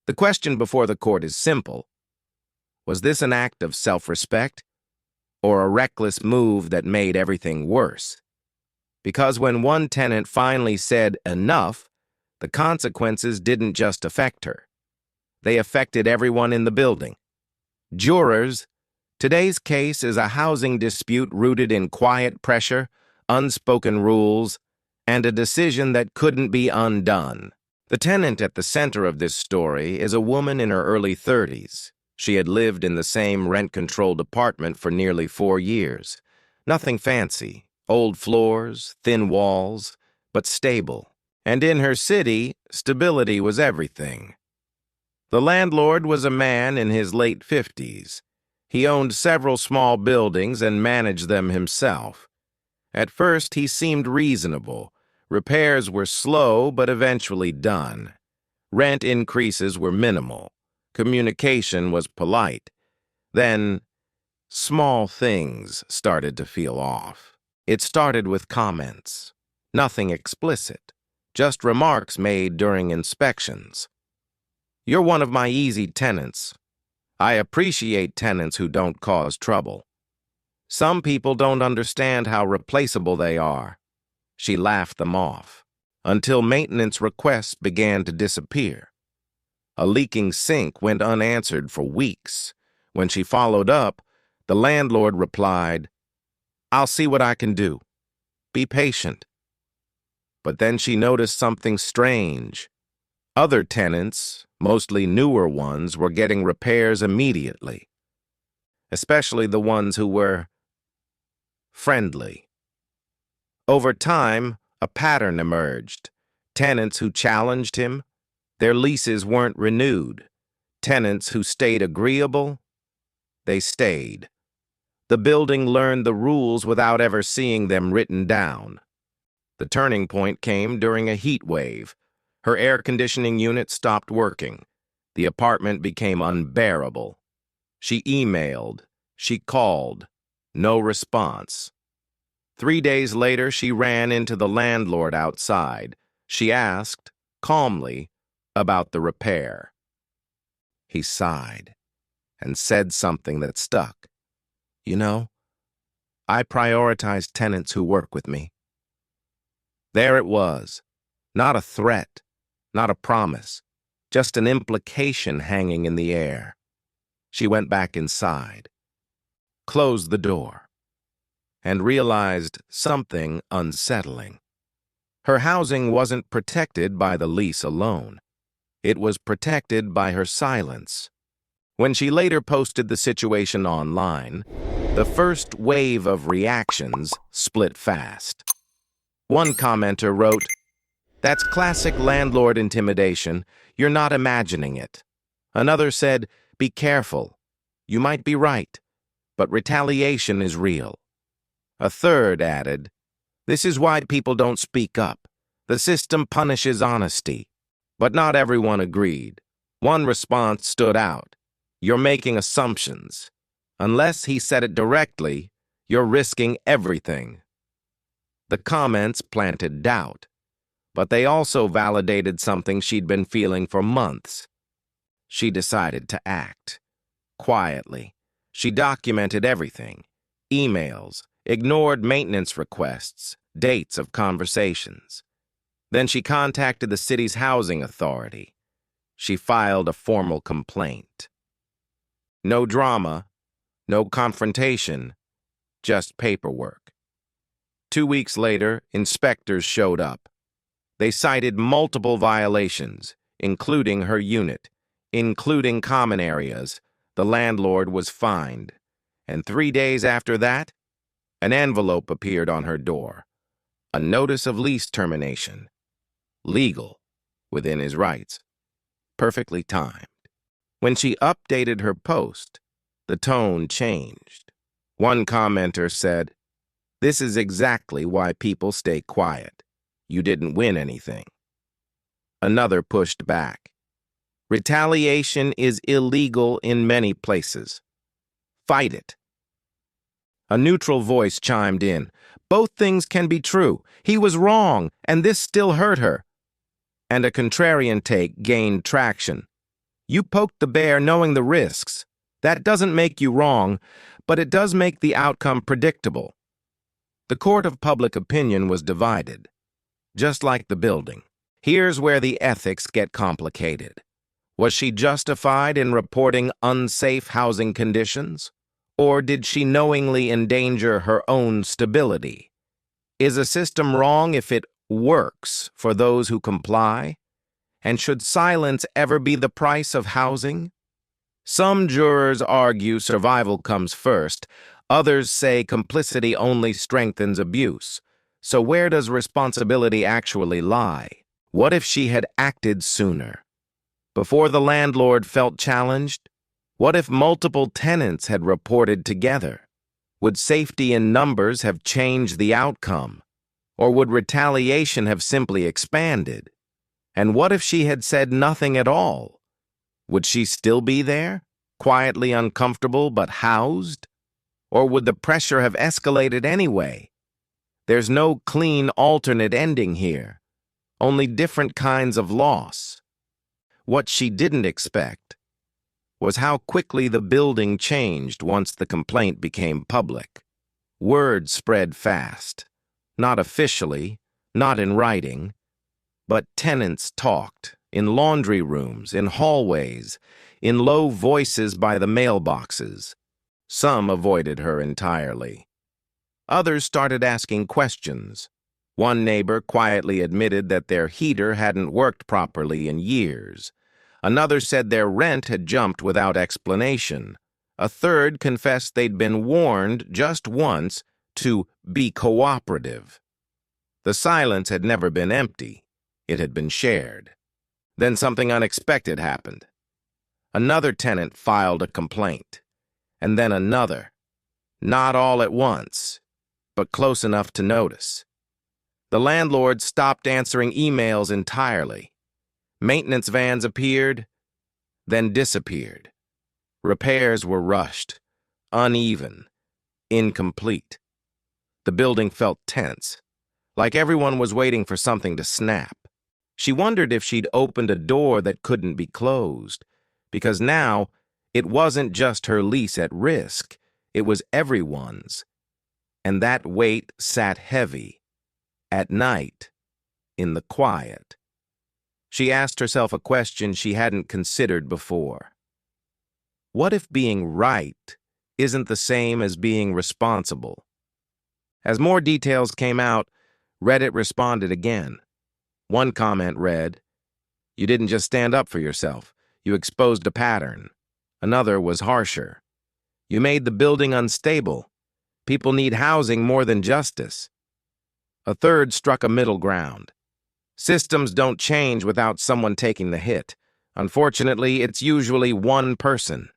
The question before the court is simple. Was this an act of self-respect or a reckless move that made everything worse? Because when one tenant finally said enough, the consequences didn't just affect her. They affected everyone in the building. Jurors, today's case is a housing dispute rooted in quiet pressure, unspoken rules, and a decision that couldn't be undone. The tenant at the center of this story is a woman in her early 30s. She had lived in the same rent-controlled apartment for nearly 4 years. Nothing fancy, old floors, thin walls, but stable. And in her city, stability was everything. The landlord was a man in his late 50s. He owned several small buildings and managed them himself. At first, he seemed reasonable. Repairs were slow, but eventually done. Rent increases were minimal. Communication was polite. Then, small things started to feel off. It started with comments. Nothing explicit, just remarks made during inspections. "You're one of my easy tenants. I appreciate tenants who don't cause trouble. Some people don't understand how replaceable they are." She laughed them off, until maintenance requests began to disappear. A leaking sink went unanswered for weeks. When she followed up, the landlord replied, "I'll see what I can do. Be patient." But then she noticed something strange. Other tenants, mostly newer ones, were getting repairs immediately, especially the ones who were friendly. Over time, a pattern emerged. Tenants who challenged him, their leases weren't renewed. Tenants who stayed agreeable, they stayed. The building learned the rules without ever seeing them written down. The turning point came during a heat wave. Her air conditioning unit stopped working. The apartment became unbearable. She emailed. She called. No response. 3 days later, she ran into the landlord outside. She asked, calmly, about the repair. He sighed and said something that stuck. "You know, I prioritize tenants who work with me." There it was. Not a threat, not a promise, just an implication hanging in the air. She went back inside, closed the door, and realized something unsettling. Her housing wasn't protected by the lease alone. It was protected by her silence. When she later posted the situation online, the first wave of reactions split fast. One commenter wrote, "That's classic landlord intimidation. You're not imagining it." Another said, "Be careful. You might be right, but retaliation is real." A third added, "This is why people don't speak up. The system punishes honesty." But not everyone agreed. One response stood out. "You're making assumptions. Unless he said it directly, you're risking everything." The comments planted doubt, but they also validated something she'd been feeling for months. She decided to act. Quietly, she documented everything. Emails, ignored maintenance requests, dates of conversations. Then she contacted the city's housing authority. She filed a formal complaint. No drama, no confrontation, just paperwork. 2 weeks later, inspectors showed up. They cited multiple violations, including her unit, including common areas. The landlord was fined. And 3 days after that, an envelope appeared on her door. A notice of lease termination. Legal, within his rights. Perfectly timed. When she updated her post, the tone changed. One commenter said, "This is exactly why people stay quiet. You didn't win anything." Another pushed back. "Retaliation is illegal in many places. Fight it." A neutral voice chimed in. "Both things can be true. He was wrong, and this still hurt her." And a contrarian take gained traction. You poked the bear knowing the risks. That doesn't make you wrong, but it does make the outcome predictable. The court of public opinion was divided, just like the building. Here's where the ethics get complicated. Was she justified in reporting unsafe housing conditions? Or did she knowingly endanger her own stability? Is a system wrong if it works for those who comply? And should silence ever be the price of housing? Some jurors argue survival comes first. Others say complicity only strengthens abuse. So where does responsibility actually lie? What if she had acted sooner? Before the landlord felt challenged? What if multiple tenants had reported together? Would safety in numbers have changed the outcome? Or would retaliation have simply expanded? And what if she had said nothing at all? Would she still be there, quietly uncomfortable but housed? Or would the pressure have escalated anyway? There's no clean alternate ending here, only different kinds of loss. What she didn't expect was how quickly the building changed once the complaint became public. Word spread fast, not officially, not in writing, but tenants talked in laundry rooms, in hallways, in low voices by the mailboxes. Some avoided her entirely. Others started asking questions. One neighbor quietly admitted that their heater hadn't worked properly in years. Another said their rent had jumped without explanation. A third confessed they'd been warned just once to be cooperative. The silence had never been empty. It had been shared. Then something unexpected happened. Another tenant filed a complaint, and then another. Not all at once, but close enough to notice. The landlord stopped answering emails entirely. Maintenance vans appeared, then disappeared. Repairs were rushed, uneven, incomplete. The building felt tense, like everyone was waiting for something to snap. She wondered if she'd opened a door that couldn't be closed, because now it wasn't just her lease at risk, it was everyone's. And that weight sat heavy, at night, in the quiet. She asked herself a question she hadn't considered before. What if being right isn't the same as being responsible? As more details came out, Reddit responded again. One comment read, "You didn't just stand up for yourself, you exposed a pattern." Another was harsher. "You made the building unstable. People need housing more than justice." A third struck a middle ground. "Systems don't change without someone taking the hit. Unfortunately, it's usually one person."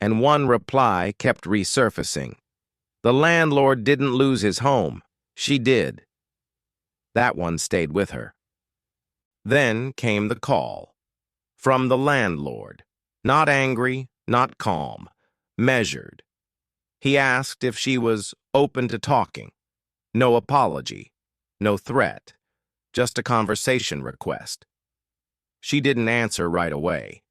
And one reply kept resurfacing. "The landlord didn't lose his home. She did." That one stayed with her. Then came the call. From the landlord. Not angry, not calm. Measured. He asked if she was open to talking. No apology. No threat. Just a conversation request. She didn't answer right away,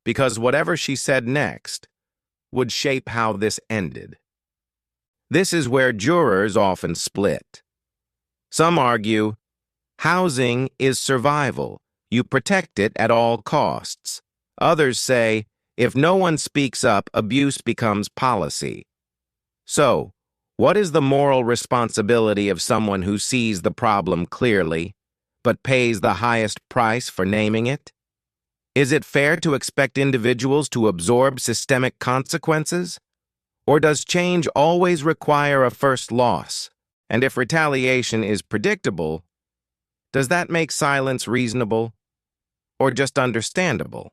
because whatever she said next would shape how this ended. This is where jurors often split. Some argue, housing is survival. You protect it at all costs. Others say, if no one speaks up, abuse becomes policy. So, what is the moral responsibility of someone who sees the problem clearly, but pays the highest price for naming it? Is it fair to expect individuals to absorb systemic consequences? Or does change always require a first loss? And if retaliation is predictable, does that make silence reasonable or just understandable?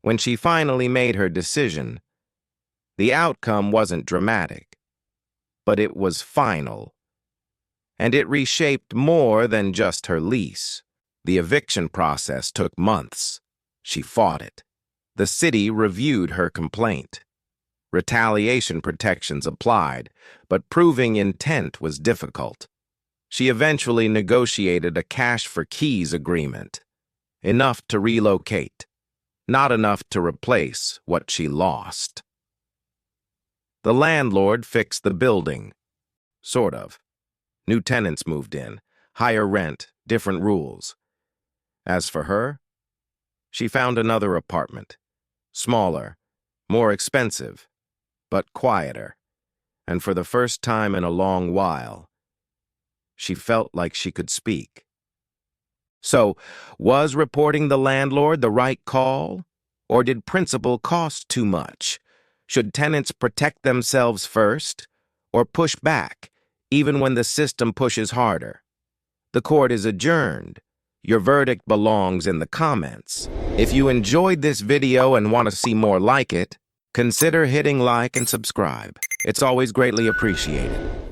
When she finally made her decision, the outcome wasn't dramatic, but it was final. And it reshaped more than just her lease. The eviction process took months. She fought it. The city reviewed her complaint. Retaliation protections applied, but proving intent was difficult. She eventually negotiated a cash-for-keys agreement, enough to relocate. not enough to replace what she lost. The landlord fixed the building. Sort of. New tenants moved in, higher rent, different rules. As for her, she found another apartment, smaller, more expensive, but quieter, and for the first time in a long while, she felt like she could speak. So, was reporting the landlord the right call? Or did principal cost too much? Should tenants protect themselves first, or push back, even when the system pushes harder? The court is adjourned. Your verdict belongs in the comments. If you enjoyed this video and want to see more like it, consider hitting like and subscribe. It's always greatly appreciated.